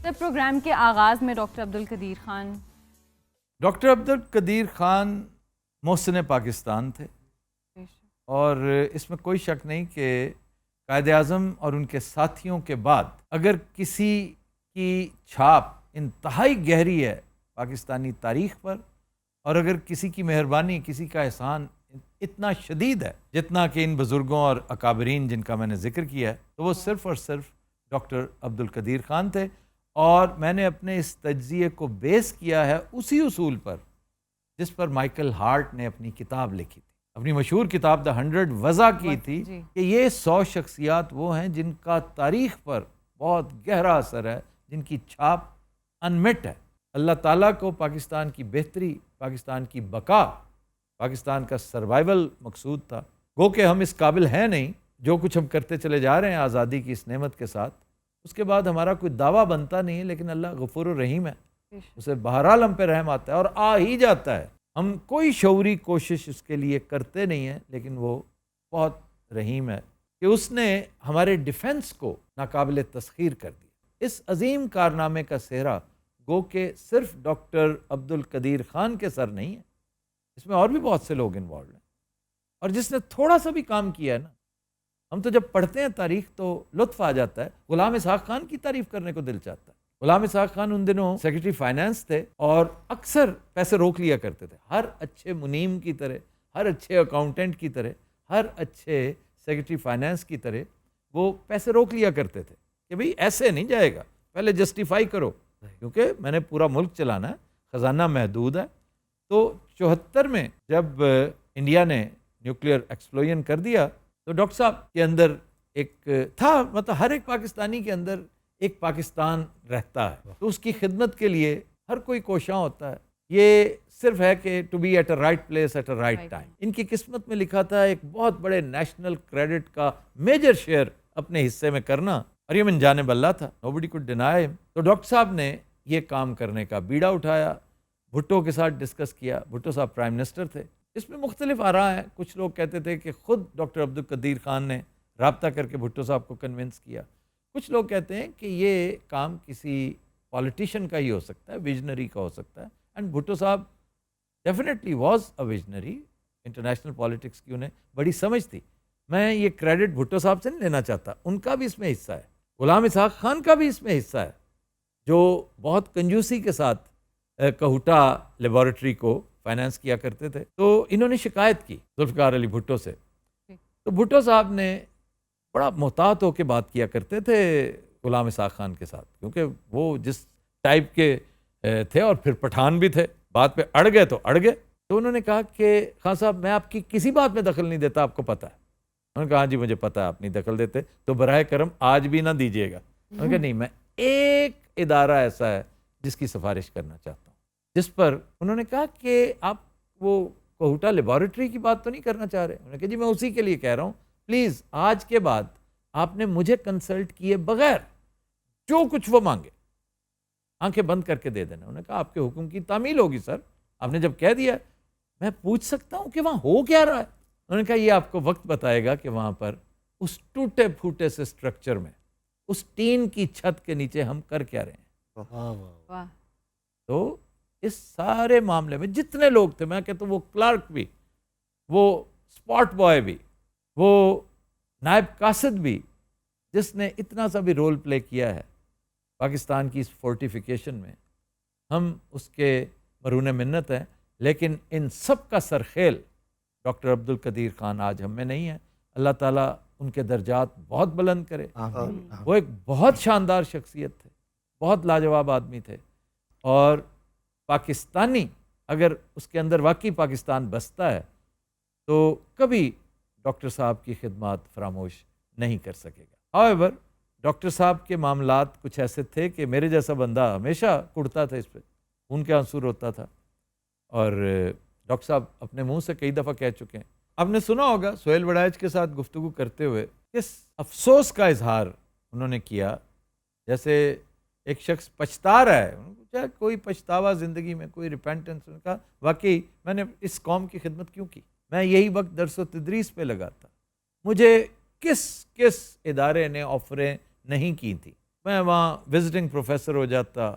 Programme کے آغاز میں ڈاکٹر عبدالقدیر خان. ڈاکٹر عبدالقدیر خان محسن پاکستان تھے اور اس میں کوئی شک نہیں کہ قائد اعظم اور ان کے ساتھیوں کے بعد اگر کسی کی چھاپ انتہائی گہری ہے پاکستانی تاریخ پر، اور اگر کسی کی مہربانی، کسی کا احسان اتنا شدید ہے جتنا کہ ان بزرگوں اور اکابرین جن کا میں نے ذکر کیا ہے، تو وہ صرف اور صرف ڈاکٹر عبدالقدیر خان تھے. اور میں نے اپنے اس تجزیے کو بیس کیا ہے اسی اصول پر جس پر مائیکل ہارٹ نے اپنی کتاب لکھی تھی، اپنی مشہور کتاب دا 100 وضع کی تھی کہ یہ 100 شخصیات وہ ہیں جن کا تاریخ پر بہت گہرا اثر ہے، جن کی چھاپ انمٹ ہے. اللہ تعالیٰ کو پاکستان کی بہتری، پاکستان کی بقا، پاکستان کا سروائیول مقصود تھا. گو کہ ہم اس قابل ہیں نہیں، جو کچھ ہم کرتے چلے جا رہے ہیں آزادی کی اس نعمت کے ساتھ، اس کے بعد ہمارا کوئی دعویٰ بنتا نہیں ہے، لیکن اللہ غفور الرحیم ہے، اسے بہرحال ہم پہ رحم آتا ہے اور آ ہی جاتا ہے. ہم کوئی شعوری کوشش اس کے لیے کرتے نہیں ہیں، لیکن وہ بہت رحیم ہے کہ اس نے ہمارے ڈیفنس کو ناقابل تسخیر کر دیا. اس عظیم کارنامے کا سہرا گو کہ صرف ڈاکٹر عبدالقدیر خان کے سر نہیں ہے، اس میں اور بھی بہت سے لوگ انوالوڈ ہیں. اور جس نے تھوڑا سا بھی کام کیا ہے نا، ہم تو جب پڑھتے ہیں تاریخ تو لطف آ جاتا ہے. غلام اسحاق خان کی تعریف کرنے کو دل چاہتا ہے. غلام اسحاق خان ان دنوں سیکرٹری فائنانس تھے اور اکثر پیسے روک لیا کرتے تھے، ہر اچھے منیم کی طرح، ہر اچھے اکاؤنٹنٹ کی طرح، ہر اچھے سیکرٹری فائنانس کی طرح وہ پیسے روک لیا کرتے تھے کہ بھئی ایسے نہیں جائے گا، پہلے جسٹیفائی کرو، کیونکہ میں نے پورا ملک چلانا ہے، خزانہ محدود ہے. تو 74 میں جب انڈیا نے نیوکلیئر ایکسپلوژن کر دیا تو ڈاکٹر صاحب کے اندر ایک تھا، مطلب ہر ایک پاکستانی کے اندر ایک پاکستان رہتا ہے، تو اس کی خدمت کے لیے ہر کوئی کوشاں ہوتا ہے. یہ صرف ہے کہ to be at a right place at a right time. ان کی قسمت میں لکھا تھا ایک بہت بڑے نیشنل کریڈٹ کا میجر شیئر اپنے حصے میں کرنا، اور یہ من جانب اللہ تھا، nobody could deny him. تو ڈاکٹر صاحب نے یہ کام کرنے کا بیڑا اٹھایا، بھٹو کے ساتھ ڈسکس کیا. بھٹو صاحب پرائم منسٹر تھے. اس میں مختلف آراء ہیں. کچھ لوگ کہتے تھے کہ خود ڈاکٹر عبدالقدیر خان نے رابطہ کر کے بھٹو صاحب کو کنونس کیا. کچھ لوگ کہتے ہیں کہ یہ کام کسی پالیٹیشین کا ہی ہو سکتا ہے، ویژنری کا ہو سکتا ہے. اینڈ بھٹو صاحب definitely was a visionary. International politics کی انہیں بڑی سمجھ تھی. میں یہ کریڈٹ بھٹو صاحب سے نہیں لینا چاہتا، ان کا بھی اس میں حصہ ہے، غلام اسحاق خان کا بھی اس میں حصہ ہے، جو بہت کنجوسی کے ساتھ کہوٹا لیبارٹری کو فائنانس کیا کرتے تھے. تو انہوں نے شکایت کی ذوالفقار علی بھٹو سے. تو بھٹو صاحب نے بڑا محتاط ہو کے بات کیا کرتے تھے غلام اسحاق خان کے ساتھ، کیونکہ وہ جس ٹائپ کے تھے اور پھر پٹھان بھی تھے، بات پہ اڑ گئے تو اڑ گئے. تو انہوں نے کہا کہ خان صاحب میں آپ کی کسی بات میں دخل نہیں دیتا، آپ کو پتہ ہے. انہوں نے کہا ہاں جی مجھے پتہ ہے آپ نہیں دخل دیتے، تو براہ کرم آج بھی نہ دیجیے گا. انہوں نے کہا نہیں، میں ایک ادارہ ایسا ہے جس کی سفارش کرنا چاہتا ہوں. جس پر انہوں نے کہا کہ آپ وہ کوہوٹا لیبارٹری کی بات تو نہیں کرنا چاہ رہے؟ انہوں نے کہا جی میں اسی کے لیے کہہ رہا ہوں، پلیز آج کے بعد آپ نے مجھے کنسلٹ کیے بغیر جو کچھ وہ مانگے آنکھیں بند کر کے دے دینا. انہوں نے کہا آپ کے حکم کی تعمیل ہوگی سر، آپ نے جب کہہ دیا میں پوچھ سکتا ہوں کہ وہاں ہو کیا رہا ہے. انہوں نے کہا یہ آپ کو وقت بتائے گا کہ وہاں پر اس ٹوٹے پھوٹے سے سٹرکچر میں، اس ٹین کی چھت کے نیچے ہم کر کیا رہے ہیں. تو اس سارے معاملے میں جتنے لوگ تھے، میں کہتا ہوں وہ کلرک بھی، وہ اسپاٹ بوائے بھی، وہ نائب قاصد بھی، جس نے اتنا سا بھی رول پلے کیا ہے پاکستان کی اس فورٹیفیکیشن میں، ہم اس کے مرہون منت ہیں. لیکن ان سب کا سرخیل ڈاکٹر عبدالقدیر خان آج ہم میں نہیں ہے. اللہ تعالیٰ ان کے درجات بہت بلند کرے. وہ ایک بہت شاندار شخصیت تھے، بہت لاجواب آدمی تھے، اور پاکستانی اگر اس کے اندر واقعی پاکستان بستا ہے تو کبھی ڈاکٹر صاحب کی خدمات فراموش نہیں کر سکے گا. however ڈاکٹر صاحب کے معاملات کچھ ایسے تھے کہ میرے جیسا بندہ ہمیشہ کڑتا تھا، اس پہ ان کے آنسو روتا تھا. اور ڈاکٹر صاحب اپنے منہ سے کئی دفعہ کہہ چکے ہیں، آپ نے سنا ہوگا سہیل وڑائچ کے ساتھ گفتگو کرتے ہوئے کس افسوس کا اظہار انہوں نے کیا، جیسے ایک شخص پچھتا رہا ہے، چاہے کوئی پچھتاوا زندگی میں، کوئی ریپینٹنس. ان کا واقعی میں نے اس قوم کی خدمت کیوں کی؟ میں یہی وقت درس و تدریس پہ لگاتا، مجھے کس ادارے نے آفریں نہیں کی تھی. میں وہاں وزٹنگ پروفیسر ہو جاتا,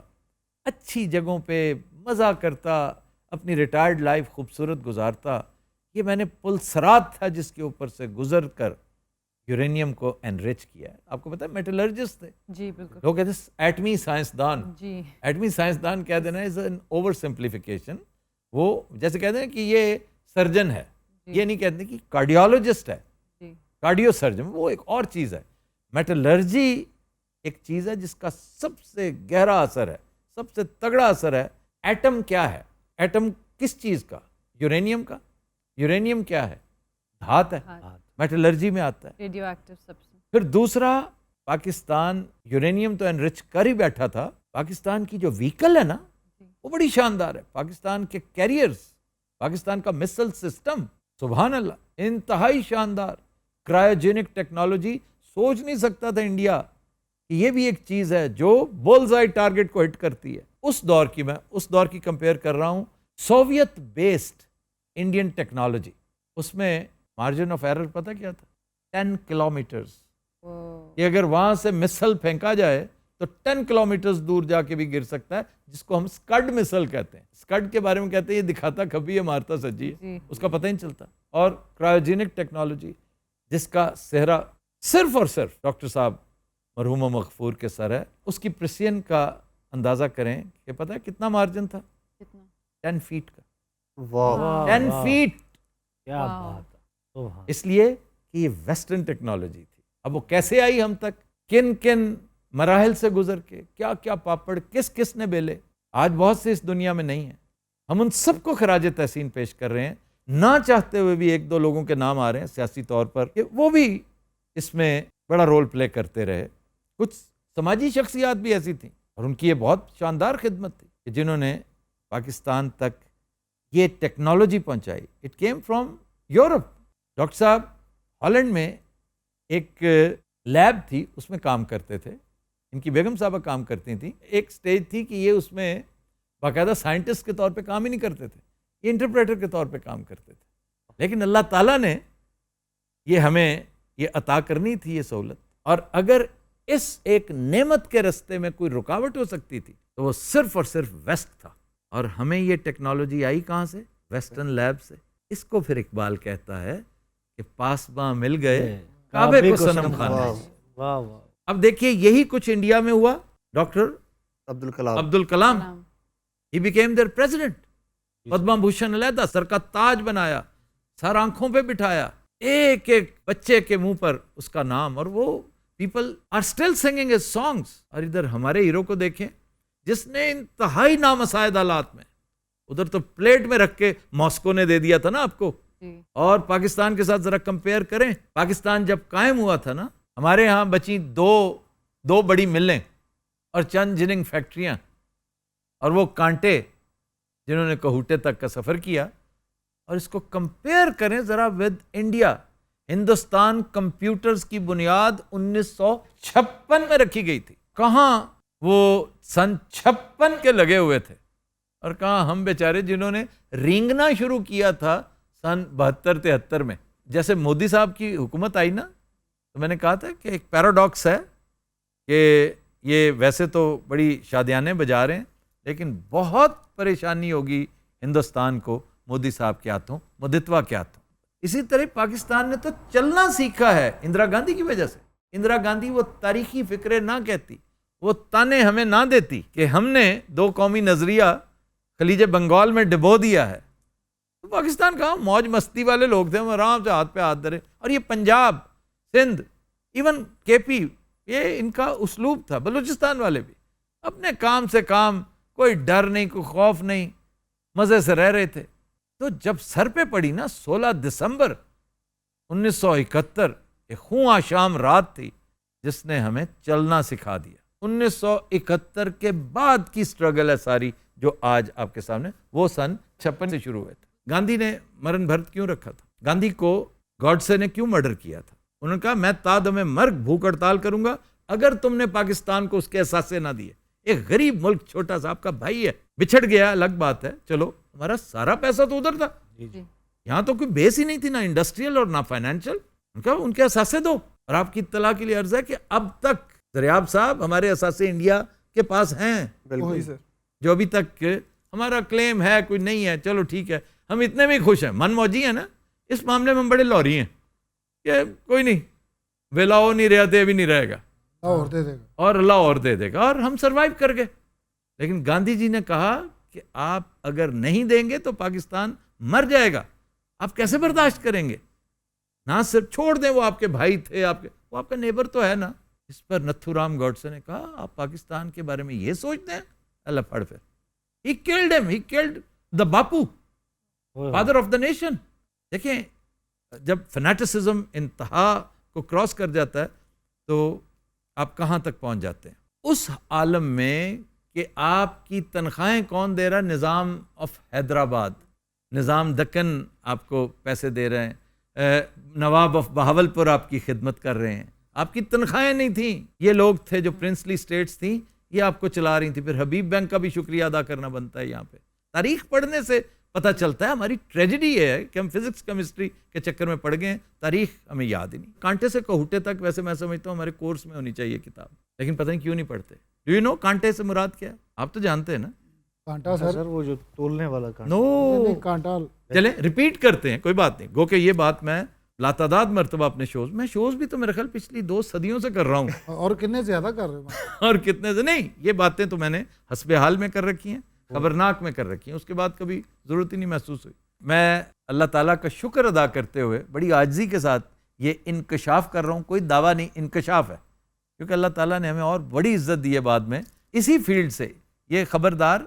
اچھی جگہوں پہ مزہ کرتا, اپنی ریٹائرڈ لائف خوبصورت گزارتا. یہ میں نے پل سرات تھا جس کے اوپر سے گزر کر یورینیم کو انریچ کیا ہے. آپ کو پتہ ہے میٹلرجسٹ تھے, جی بالکل, لوگ کہتے ہیں ایٹمی سائنسدان. جی ایٹمی سائنسدان کہہ دینا از این اوور سمپلیفیکیشن. وہ جیسے کہتے ہیں کہ یہ سرجن ہے, یہ نہیں کہتے کہ کارڈیولوجسٹ ہے, جی کارڈیو سرجن وہ ایک اور چیز ہے. میٹلرجی ایک چیز ہے جس کا سب سے گہرا اثر ہے, سب سے تگڑا اثر ہے. ایٹم کیا ہے؟ ایٹم کس چیز کا؟ یورینیم کا. یورینیم کیا ہے؟ دھات ہے, میٹلرجی میں آتا ہے. Radio active substance. پھر دوسرا, پاکستان یورینیم تو انرچ کر ہی بیٹھا تھا, پاکستان کی جو وہیکل ہے نا وہ بڑی شاندار ہے. پاکستان کے کیریئرز, پاکستان کا مسل سسٹم, سبحان اللہ, انتہائی شاندار. کرائیوجینک ٹیکنالوجی, سوچ نہیں سکتا تھا انڈیا کہ یہ بھی ایک چیز ہے جو بولز آئی ٹارگٹ کو ہٹ کرتی ہے. اس دور کی, میں اس دور کی کمپیئر کر رہا ہوں. سوویت بیسڈ انڈین ٹیکنالوجی, اس میں مارجن آف ایرر پتہ کیا تھا؟ 10 کلومیٹرز. کہ اگر وہاں سے مسل پھینکا جائے تو 10 کلومیٹرز دور جا کے بھی گر سکتا ہے, جس کو ہم سکڈ مسل کہتے ہیں. سکڈ کے بارے میں کہتے ہیں یہ دکھاتا کبھی ہے مارتا سجی ہے, اس کا پتہ ہی نہیں چلتا. اور کرائیوجینک ٹیکنالوجی جس کا صحرا صرف اور صرف ڈاکٹر صاحب مرحوم مغفور کے سر ہے, اس کی پریسین کا اندازہ کریں کہ پتہ ہے کتنا مارجن تھا؟ 10 فیٹ کا. 10 فیٹ. کیا بات ہے. اس لیے کہ یہ ویسٹرن ٹیکنالوجی تھی. اب وہ کیسے آئی ہم تک, کن کن مراحل سے گزر کے, کیا کیا پاپڑ کس کس نے بیلے, آج بہت سے اس دنیا میں نہیں ہیں. ہم ان سب کو خراج تحسین پیش کر رہے ہیں. نہ چاہتے ہوئے بھی ایک دو لوگوں کے نام آ رہے ہیں سیاسی طور پر کہ وہ بھی اس میں بڑا رول پلے کرتے رہے. کچھ سماجی شخصیات بھی ایسی تھیں, اور ان کی یہ بہت شاندار خدمت تھی کہ جنہوں نے پاکستان تک یہ ٹیکنالوجی پہنچائی. It came from Europe. Doctor صاحب ہالینڈ میں ایک لیب تھی, اس میں کام کرتے تھے. ان کی بیگم صاحبہ کام کرتی تھیں. ایک سٹیج تھی کہ یہ اس میں باقاعدہ سائنٹسٹ کے طور پہ کام ہی نہیں کرتے تھے, یہ انٹرپریٹر کے طور پہ کام کرتے تھے. لیکن اللہ تعالیٰ نے یہ ہمیں یہ عطا کرنی تھی یہ سہولت, اور اگر اس ایک نعمت کے رستے میں کوئی رکاوٹ ہو سکتی تھی تو وہ صرف اور صرف ویسٹ تھا. اور ہمیں یہ ٹیکنالوجی آئی کہاں سے؟ ویسٹرن لیب سے. اس کو پھر اقبال کہتا ہے کہ پاسباں مل گئے کعبے کو صنم خانے. اب دیکھیے یہی کچھ انڈیا میں ہوا. Doctor Abdul Kalam, he became there president. Padma Bhushan علیحدہ, سر کا تاج بنایا, سر آنکھوں پہ بٹھایا, ایک ایک بچے کے منہ پر اس کا نام, اور وہ people are still singing his songs. اور ادھر ہمارے ہیرو کو دیکھیں جس نے انتہائی نامساعد حالات میں, ادھر تو پلیٹ میں رکھ کے ماسکو نے دے دیا تھا نا آپ کو, اور پاکستان کے ساتھ ذرا کمپیئر کریں. پاکستان جب قائم ہوا تھا نا, ہمارے ہاں بچی دو بڑی ملیں اور چند جننگ فیکٹریاں, اور وہ کانٹے جنہوں نے کہوٹے تک کا سفر کیا. اور اس کو کمپیئر کریں ذرا ود انڈیا. ہندوستان کمپیوٹرز کی بنیاد 1956 میں رکھی گئی تھی. کہاں وہ سن 56 کے لگے ہوئے تھے, اور کہاں ہم بیچارے جنہوں نے رینگنا شروع کیا تھا سن 72-73 میں. جیسے مودی صاحب کی حکومت آئی نا, تو میں نے کہا تھا کہ ایک پیراڈاکس ہے کہ یہ ویسے تو بڑی شادیانے بجا رہے ہیں, لیکن بہت پریشانی ہوگی ہندوستان کو مودی صاحب کے ہاتھوں, مودتوا کے ہاتھوں. اسی طرح پاکستان نے تو چلنا سیکھا ہے اندرا گاندھی کی وجہ سے. اندرا گاندھی وہ تاریخی فکرے نہ کہتی, وہ تانے ہمیں نہ دیتی کہ ہم نے 2 قومی نظریہ خلیج بنگال میں ڈبو دیا ہے. تو پاکستان کہاں موج مستی والے لوگ تھے, ہم آرام سے ہاتھ پہ ہاتھ دھرے. اور یہ پنجاب, سندھ, ایون کے پی, یہ ان کا اسلوب تھا. بلوچستان والے بھی اپنے کام سے کام, کوئی ڈر نہیں, کوئی خوف نہیں, مزے سے رہ رہے تھے. تو جب سر پہ پڑی نا 16 دسمبر 1971, ایک خوں آشام رات تھی جس نے ہمیں چلنا سکھا دیا. 1971 کے بعد کی سٹرگل ہے ساری جو آج آپ کے سامنے, وہ سن 56 سے شروع ہوئے تھے. گاندھی نے مرن بھرت کیوں رکھا تھا؟ گاندھی کو گاڈسے نے کیوں مرڈر کیا تھا؟ انہوں نے کہا میں تا دمِ مرگ بھوک ہڑتال کروں گا اگر تم نے پاکستان کو اس کے احساسے نہ دیے. ایک غریب ملک, چھوٹا سا, آپ کا بھائی ہے, بچھڑ گیا الگ بات ہے, چلو ہمارا سارا پیسہ تو ادھر تھا, یہاں تو کوئی بیس ہی نہیں تھی, نہ انڈسٹریل اور نہ فائنینشیل. ان کے احساسے دو. اور آپ کی اطلاع کے لیے عرض ہے کہ اب تک دریاب صاحب ہمارے اثاثے انڈیا کے پاس ہیں وہی سر جو ابھی تک ہمارا کلیم ہے کوئی نہیں ہے، چلو ٹھیک ہے، ہم اتنے میں خوش ہیں، من موجی ہیں نا، اس معاملے میں ہم بڑے لوری ہیں کہ کوئی نہیں، ویلاؤ نہیں رہتے ابھی نہیں رہے گا اور دے دے گا. اور اللہ اور دے دے گا، اور ہم سروائیو کر گئے. لیکن گاندھی جی نے کہا کہ آپ اگر نہیں دیں گے تو پاکستان مر جائے گا. آپ کیسے برداشت کریں گے؟ نہ صرف چھوڑ دیں، وہ آپ کے بھائی تھے، وہ آپ کا نیبر تو ہے نا. اس پر نتھو رام گوڈسے نے کہا آپ پاکستان کے بارے میں یہ سوچتے ہیں؟ اللہ پڑھ پھر he killed him, he killed the Bapu, father of the nation. دیکھیں جب فنیٹسزم انتہا کو کراس کر جاتا ہے تو آپ کہاں تک پہنچ جاتے ہیں. اس عالم میں کہ آپ کی تنخواہیں کون دے رہا ہے؟ نظام آف حیدرآباد، نظام دکن آپ کو پیسے دے رہے ہیں، نواب آف بہاول پور آپ کی خدمت کر رہے ہیں. آپ کی تنخواہیں نہیں تھیں، یہ لوگ تھے جو پرنسلی سٹیٹس تھیں، یہ آپ کو چلا رہی تھی. پھر حبیب بینک کا بھی شکریہ ادا کرنا بنتا ہے. یہاں پہ تاریخ پڑھنے سے پتہ چلتا ہے. ہماری ٹریجڈی یہ ہے کہ ہم فزکس کیمسٹری کے چکر میں پڑھ گئے ہیں، تاریخ ہمیں یاد ہی نہیں. کانٹے سے کہوٹے تک ویسے میں سمجھتا ہوں ہمارے کورس میں ہونی چاہیے کتاب، لیکن پتہ نہیں کیوں نہیں پڑھتے. ڈو یو نو کانٹے سے مراد کیا ہے؟ آپ تو جانتے ہیں نا. کانٹا سر سر وہ جو تولنے والا کانٹا. نو کانٹا چلیں ریپیٹ کرتے ہیں، کوئی بات نہیں. گو کہ یہ بات میں لاتعداد مرتبہ اپنے شوز بھی تو میرے خیال پچھلی 2 صدیوں سے کر رہا ہوں اور کتنے زیادہ کر رہے ہیں. اور کتنے سے نہیں. یہ باتیں تو میں نے حسب حال میں کر رکھی ہیں، خبرناک میں کر رکھی ہیں، اس کے بعد کبھی ضرورت ہی نہیں محسوس ہوئی. میں اللہ تعالیٰ کا شکر ادا کرتے ہوئے بڑی عاجزی کے ساتھ یہ انکشاف کر رہا ہوں. کوئی دعویٰ نہیں، انکشاف ہے، کیونکہ اللہ تعالیٰ نے ہمیں اور بڑی عزت دی ہے بعد میں اسی فیلڈ سے. یہ خبردار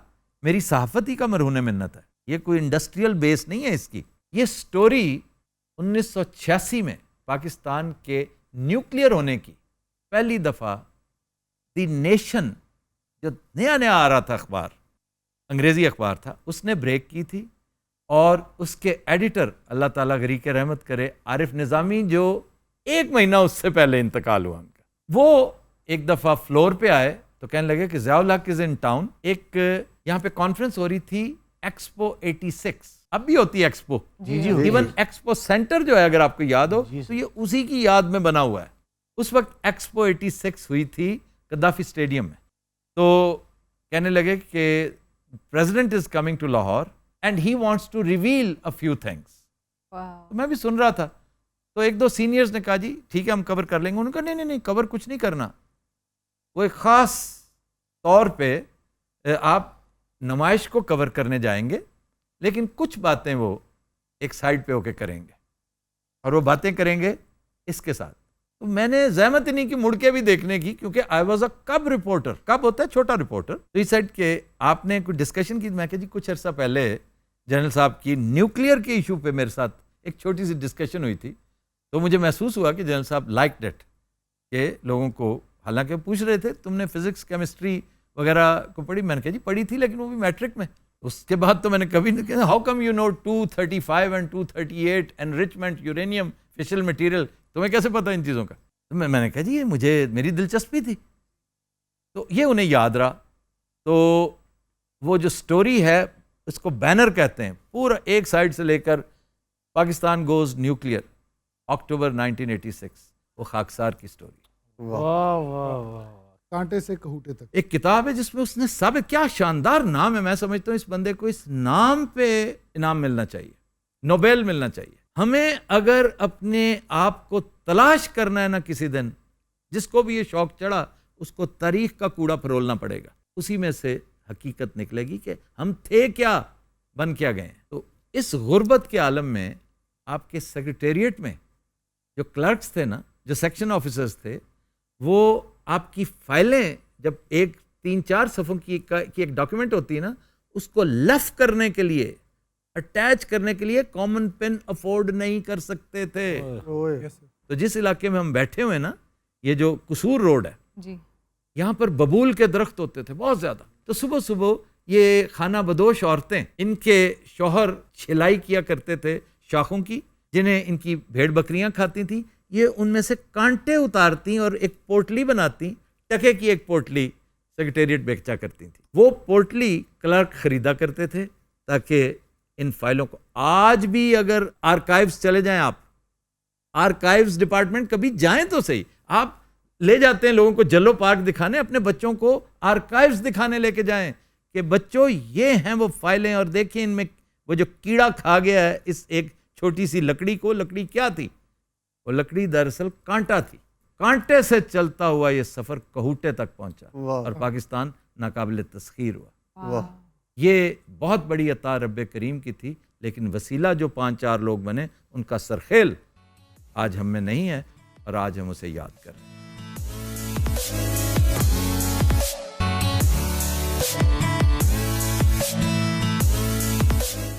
میری صحافتی کا مرہون منت ہے، یہ کوئی انڈسٹریل بیس نہیں ہے اس کی. یہ سٹوری 1986 میں پاکستان کے نیوکلیئر ہونے کی پہلی دفعہ دی نیشن جو نیا آ رہا تھا اخبار، انگریزی اخبار تھا، اس نے بریک کی تھی. اور اس کے ایڈیٹر اللہ تعالیٰ غریق رحمت کرے عارف نظامی، جو 1 مہینہ اس سے پہلے انتقال ہوا ان کا، وہ ایک دفعہ فلور پہ آئے تو کہنے لگے کہ ضیاء الحق از ان ٹاؤن. ایک یہاں پہ کانفرنس ہو رہی تھی ایکسپو 86، اب بھی ہوتی ہے ایکسپو، ایون ایکسپو سینٹر جو ہے اگر آپ کو یاد ہو تو یہ اسی کی یاد میں بنا ہوا ہے. اس وقت ایکسپو 86 ہوئی تھی قذافی اسٹیڈیم میں. تو کہنے لگے کہ president is coming to Lahore and he wants to reveal a few things. میں بھی سن رہا تھا تو 1-2 سینئرز نے کہا جی ٹھیک ہے ہم کور کر لیں گے. انہوں نے کہا نہیں کور کچھ نہیں کرنا. وہ ایک خاص طور پہ آپ نمائش کو کور کرنے جائیں گے، لیکن کچھ باتیں وہ ایک سائڈ پہ ہو کے کریں گے، اور وہ باتیں کریں گے اس کے ساتھ. تو میں نے زحمت نہیں کی مڑ کے بھی دیکھنے کی، کیونکہ آئی واز اے کب رپورٹر. کب ہوتا ہے چھوٹا رپورٹر. تو اس سائڈ کے آپ نے کوئی ڈسکشن کی. میں کہ جی کچھ عرصہ پہلے جنرل صاحب کی نیوکلیئر کے ایشو پہ میرے ساتھ ایک چھوٹی سی ڈسکشن ہوئی تھی، تو مجھے محسوس ہوا کہ جنرل صاحب لائک ڈیٹ کہ لوگوں کو، حالانکہ پوچھ رہے تھے تم نے فزکس کیمسٹری وغیرہ کو پڑھی. میں نے کہا جی پڑھی تھی، لیکن وہ بھی میٹرک میں. اس کے بعد تو میں نے کبھی نہیں کہا how come you know 235 and 238 enrichment uranium fissile material, تمہیں کیسے پتہ ان چیزوں کا؟ تو میں نے کہا جی یہ میری دلچسپی تھی. تو یہ انہیں یاد رہا. تو وہ جو سٹوری ہے اس کو بینر کہتے ہیں، پورا ایک سائڈ سے لے کر پاکستان گوز نیوکلیئر اکتوبر 1986، وہ خاکسار کی سٹوری. واہ واہ واہ. کانٹے سے کہوٹے تک ایک کتاب ہے جس میں اس نے کیا شاندار نام ہے. میں سمجھتا ہوں اس بندے کو اس نام پہ انعام ملنا چاہیے، نوبیل ملنا چاہیے. ہمیں اگر اپنے آپ کو تلاش کرنا ہے نا کسی دن، جس کو بھی یہ شوق چڑھا اس کو تاریخ کا کوڑا پرولنا پڑے گا. اسی میں سے حقیقت نکلے گی کہ ہم تھے کیا، بن کیا گئے. تو اس غربت کے عالم میں آپ کے سیکریٹریٹ میں جو کلرکس تھے نا، جو سیکشن آفیسرز تھے، وہ آپ کی فائلیں جب 3-4 صفحوں کی ایک ڈاکیومنٹ ہوتی ہے نا، اس کو لف کرنے کے لیے، اٹیچ کرنے کے لیے کامن پین افورڈ نہیں کر سکتے تھے. تو جس علاقے میں ہم بیٹھے ہوئے نا، یہ جو قصور روڈ ہے جی، یہاں پر ببول کے درخت ہوتے تھے بہت زیادہ. تو صبح صبح یہ خانہ بدوش عورتیں، ان کے شوہر چھلائی کیا کرتے تھے شاخوں کی، جنہیں ان کی بھیڑ بکریاں کھاتی تھیں. یہ ان میں سے کانٹے اتارتی اور ایک پوٹلی بناتی، ٹکے کی ایک پوٹلی سیکریٹریٹ بیچا کرتی تھی. وہ پوٹلی کلرک خریدا کرتے تھے تاکہ ان فائلوں کو، آج بھی اگر آرکائیوز چلے جائیں، آپ آرکائیوز ڈپارٹمنٹ کبھی جائیں تو صحیح، آپ لے جاتے ہیں لوگوں کو جلو پارک دکھانے, اپنے بچوں کو آرکائیوز دکھانے لے کے جائیں کہ بچوں یہ ہیں وہ فائلیں, اور دیکھیں ان میں وہ جو کیڑا کھا گیا ہے اس ایک چھوٹی سی لکڑی کو. لکڑی کیا تھی؟ وہ لکڑی دراصل کانٹا تھی. کانٹے سے چلتا ہوا یہ سفر کہوٹے تک پہنچا اور پاکستان ناقابل تسخیر ہوا. یہ بہت بڑی عطا رب کریم کی تھی, لیکن وسیلہ جو 5-4 لوگ بنے ان کا سرخیل آج ہم میں نہیں ہے, اور آج ہم اسے یاد کریں.